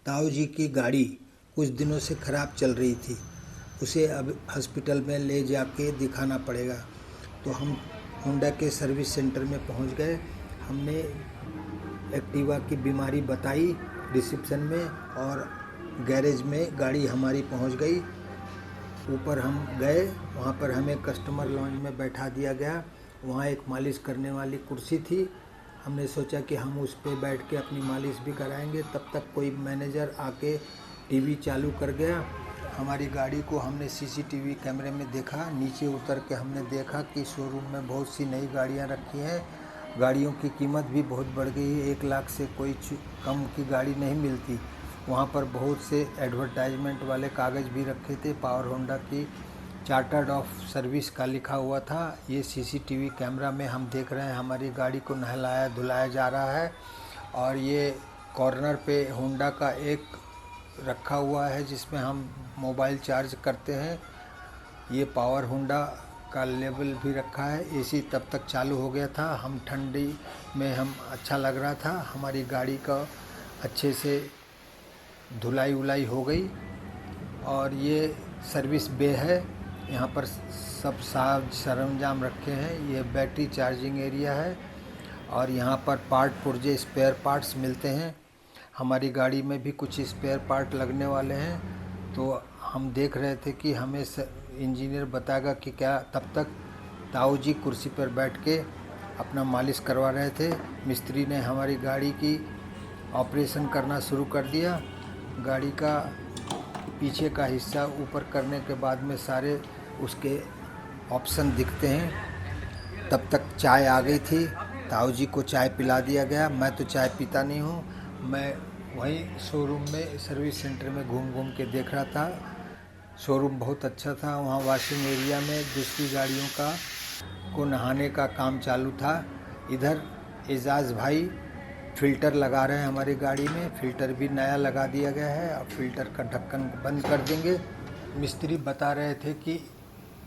ताऊ जी की गाड़ी कुछ दिनों से ख़राब चल रही थी। उसे अब हॉस्पिटल में ले जाके दिखाना पड़ेगा। तो हम होंडा के सर्विस सेंटर में पहुंच गए। हमने एक्टिवा की बीमारी बताई रिसेप्शन में और गैरेज में गाड़ी हमारी पहुंच गई। ऊपर हम गए, वहाँ पर हमें कस्टमर लॉन्ज में बैठा दिया गया। वहाँ एक मालिश करने वाली कुर्सी थी। हमने सोचा कि हम उस पर बैठ के अपनी मालिश भी कराएंगे। तब तक कोई मैनेजर आके टीवी चालू कर गया। हमारी गाड़ी को हमने सीसीटीवी कैमरे में देखा। नीचे उतर के हमने देखा कि शोरूम में बहुत सी नई गाड़ियाँ रखी हैं। गाड़ियों की कीमत भी बहुत बढ़ गई है। 1 लाख से कोई कम की गाड़ी नहीं मिलती। वहाँ पर बहुत से एडवर्टाइजमेंट वाले कागज़ भी रखे थे। पावर होंडा की चार्टर्ड ऑफ सर्विस का लिखा हुआ था। ये सीसीटीवी कैमरा में हम देख रहे हैं हमारी गाड़ी को नहलाया धुलाया जा रहा है। और ये कॉर्नर पे होंडा का एक रखा हुआ है जिसमें हम मोबाइल चार्ज करते हैं। ये पावर होंडा का लेबल भी रखा है। एसी तब तक चालू हो गया था। हम ठंडी में हम अच्छा लग रहा था। हमारी गाड़ी का अच्छे से धुलाई उलाई हो गई। और ये सर्विस बे है। यहाँ पर सब साज सरंजाम रखे हैं। ये बैटरी चार्जिंग एरिया है और यहाँ पर पार्ट पुर्जे स्पेयर पार्ट्स मिलते हैं। हमारी गाड़ी में भी कुछ स्पेयर पार्ट लगने वाले हैं। तो हम देख रहे थे कि हमें इंजीनियर बताएगा कि क्या। तब तक ताऊ जी कुर्सी पर बैठ के अपना मालिश करवा रहे थे। मिस्त्री ने हमारी गाड़ी की ऑपरेशन करना शुरू कर दिया। गाड़ी का पीछे का हिस्सा ऊपर करने के बाद में सारे उसके ऑप्शन दिखते हैं। तब तक चाय आ गई थी। ताऊ जी को चाय पिला दिया गया। मैं तो चाय पीता नहीं हूँ। मैं वहीं शोरूम में सर्विस सेंटर में घूम घूम के देख रहा था। शोरूम बहुत अच्छा था। वहाँ वॉशिंग एरिया में दूसरी गाड़ियों को नहाने का काम चालू था। इधर एजाज भाई फ़िल्टर लगा रहे हैं हमारी गाड़ी में। फ़िल्टर भी नया लगा दिया गया है। अब फ़िल्टर का ढक्कन बंद कर देंगे। मिस्त्री बता रहे थे कि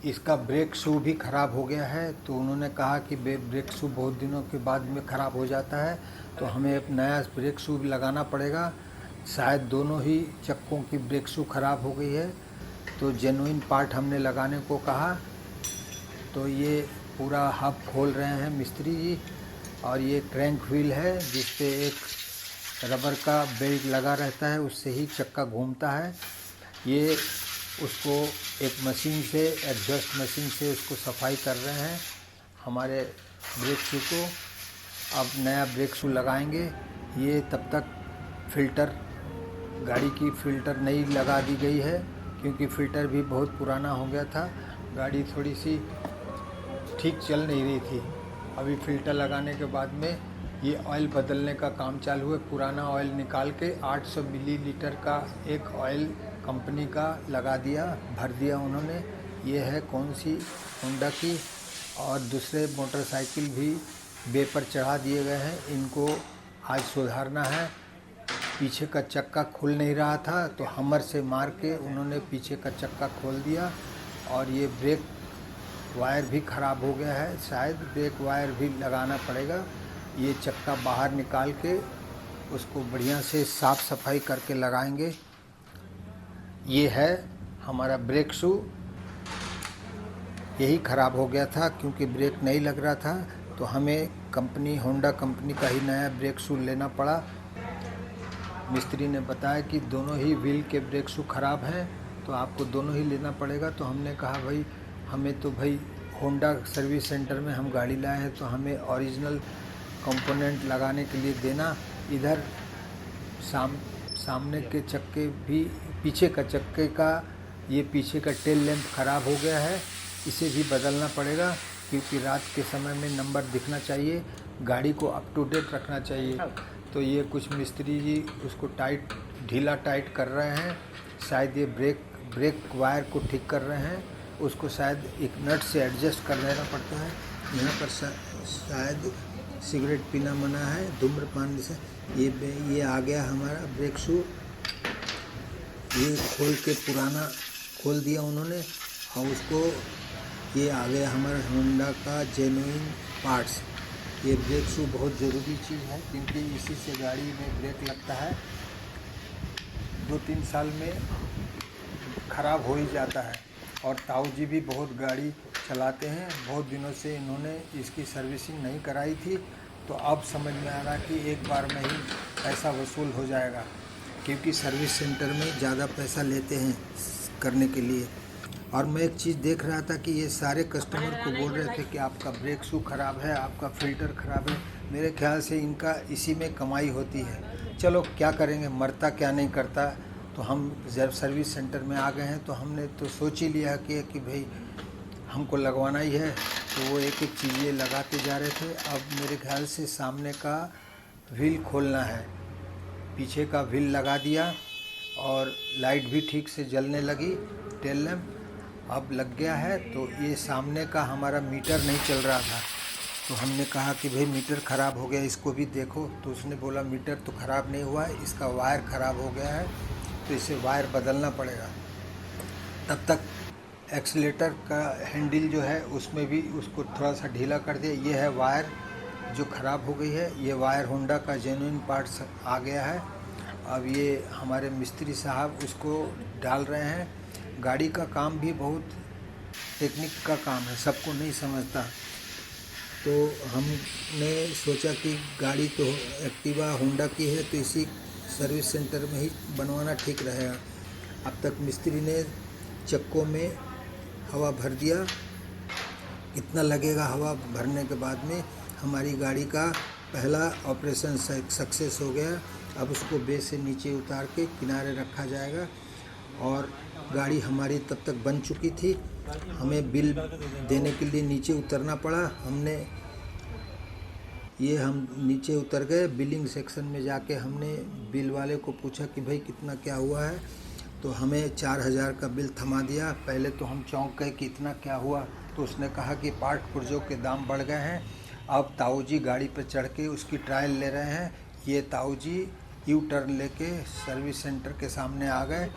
इसका ब्रेक शू भी ख़राब हो गया है। तो उन्होंने कहा कि ब्रेक शू बहुत दिनों के बाद में ख़राब हो जाता है, तो हमें एक नया ब्रेक शू भी लगाना पड़ेगा। शायद दोनों ही चक्कों की ब्रेक शू ख़राब हो गई है। तो जेन्युइन पार्ट हमने लगाने को कहा। तो ये पूरा हब खोल रहे हैं मिस्त्री जी। और ये क्रैंक व्हील है जिस पे एक रबर का बेल्ट लगा रहता है, उससे ही चक्का घूमता है। ये उसको एक मशीन से, एडजस्ट मशीन से उसको सफाई कर रहे हैं हमारे ब्रेक शू को। अब नया ब्रेक शू लगाएंगे। ये तब तक फ़िल्टर, गाड़ी की फ़िल्टर नई लगा दी गई है क्योंकि फ़िल्टर भी बहुत पुराना हो गया था। गाड़ी थोड़ी सी ठीक चल नहीं रही थी। अभी फ़िल्टर लगाने के बाद में ये ऑयल बदलने का काम चालू है। पुराना ऑयल निकाल के 800 मिलीलीटर का एक ऑयल कंपनी का लगा दिया, भर दिया उन्होंने। ये है कौन सी होंडा की। और दूसरे मोटरसाइकिल भी बे पर चढ़ा दिए गए हैं। इनको आज सुधारना है। पीछे का चक्का खुल नहीं रहा था तो हमर से मार के उन्होंने पीछे का चक्का खोल दिया। और ये ब्रेक वायर भी ख़राब हो गया है। शायद ब्रेक वायर भी लगाना पड़ेगा। ये चक्का बाहर निकाल के उसको बढ़िया से साफ़ सफाई करके लगाएंगे। ये है हमारा ब्रेक शू। यही ख़राब हो गया था क्योंकि ब्रेक नहीं लग रहा था। तो हमें कंपनी होंडा कंपनी का ही नया ब्रेक शू लेना पड़ा। मिस्त्री ने बताया कि दोनों ही व्हील के ब्रेक शू ख़राब हैं, तो आपको दोनों ही लेना पड़ेगा। तो हमने कहा भाई हमें तो भाई होंडा सर्विस सेंटर में हम गाड़ी लाए हैं तो हमें ओरिजिनल कंपोनेंट लगाने के लिए देना। इधर सामने के चक्के भी, पीछे का चक्के का, ये पीछे का टेल लैंप ख़राब हो गया है। इसे भी बदलना पड़ेगा क्योंकि रात के समय में नंबर दिखना चाहिए। गाड़ी को अप टू डेट रखना चाहिए। तो ये कुछ मिस्त्री जी उसको ढीला टाइट कर रहे हैं। शायद ये ब्रेक वायर को ठीक कर रहे हैं। उसको शायद एक नट से एडजस्ट कर देना पड़ता है। यहाँ पर शायद सिगरेट पीना मना है, धूम्रपान से। ये आ गया हमारा ब्रेक शू। ये खोल के पुराना खोल दिया उन्होंने और उसको, ये आ गया हमारा होंडा का जेन्युइन पार्ट्स। ये ब्रेक शू बहुत ज़रूरी चीज़ है क्योंकि इसी से गाड़ी में ब्रेक लगता है। 2-3 साल में ख़राब हो ही जाता है। और ताऊ जी भी बहुत गाड़ी चलाते हैं, बहुत दिनों से इन्होंने इसकी सर्विसिंग नहीं कराई थी, तो अब समझ में आ रहा कि एक बार में ही पैसा वसूल हो जाएगा, क्योंकि सर्विस सेंटर में ज़्यादा पैसा लेते हैं करने के लिए। और मैं एक चीज़ देख रहा था कि ये सारे कस्टमर को बोल रहे थे कि आपका ब्रेक शू ख़राब है, आपका फ़िल्टर ख़राब है। मेरे ख्याल से इनका इसी में कमाई होती है। चलो क्या करेंगे, मरता क्या नहीं करता। तो हम जब सर्विस सेंटर में आ गए हैं तो हमने तो सोच ही लिया कि भाई हमको लगवाना ही है। तो वो एक एक चीज़ें लगाते जा रहे थे। अब मेरे ख्याल से सामने का व्हील खोलना है, पीछे का व्हील लगा दिया और लाइट भी ठीक से जलने लगी, टेल लैम्प अब लग गया है। तो ये सामने का हमारा मीटर नहीं चल रहा था, तो हमने कहा कि भाई मीटर ख़राब हो गया, इसको भी देखो। तो उसने बोला मीटर तो ख़राब नहीं हुआ है, इसका वायर ख़राब हो गया है, तो इसे वायर बदलना पड़ेगा। तब तक एक्सीलेटर का हैंडल जो है उसमें भी उसको थोड़ा सा ढीला कर दिया। ये है वायर जो ख़राब हो गई है, ये वायर होंडा का जेन्युइन पार्ट्स आ गया है। अब ये हमारे मिस्त्री साहब उसको डाल रहे हैं। गाड़ी का काम भी बहुत टेक्निक का काम है, सबको नहीं समझता। तो हमने सोचा कि गाड़ी तो एक्टिवा होंडा की है, तो इसी सर्विस सेंटर में ही बनवाना ठीक रहेगा। अब तक मिस्त्री ने चक्कों में हवा भर दिया। कितना लगेगा हवा भरने के बाद में हमारी गाड़ी का पहला ऑपरेशन सक्सेस हो गया। अब उसको बेस से नीचे उतार के किनारे रखा जाएगा। और गाड़ी हमारी तब तक बन चुकी थी। हमें बिल देने के लिए नीचे उतरना पड़ा। हम नीचे उतर गए। बिलिंग सेक्शन में जाके हमने बिल वाले को पूछा कि भाई कितना क्या हुआ है, तो हमें 4000 का बिल थमा दिया। पहले तो हम चौंक गए कि इतना क्या हुआ। तो उसने कहा कि पार्ट पुर्जों के दाम बढ़ गए हैं। अब ताऊ जी गाड़ी पर चढ़ के उसकी ट्रायल ले रहे हैं। ये ताऊ जी यू टर्न लेके सर्विस सेंटर के सामने आ गए।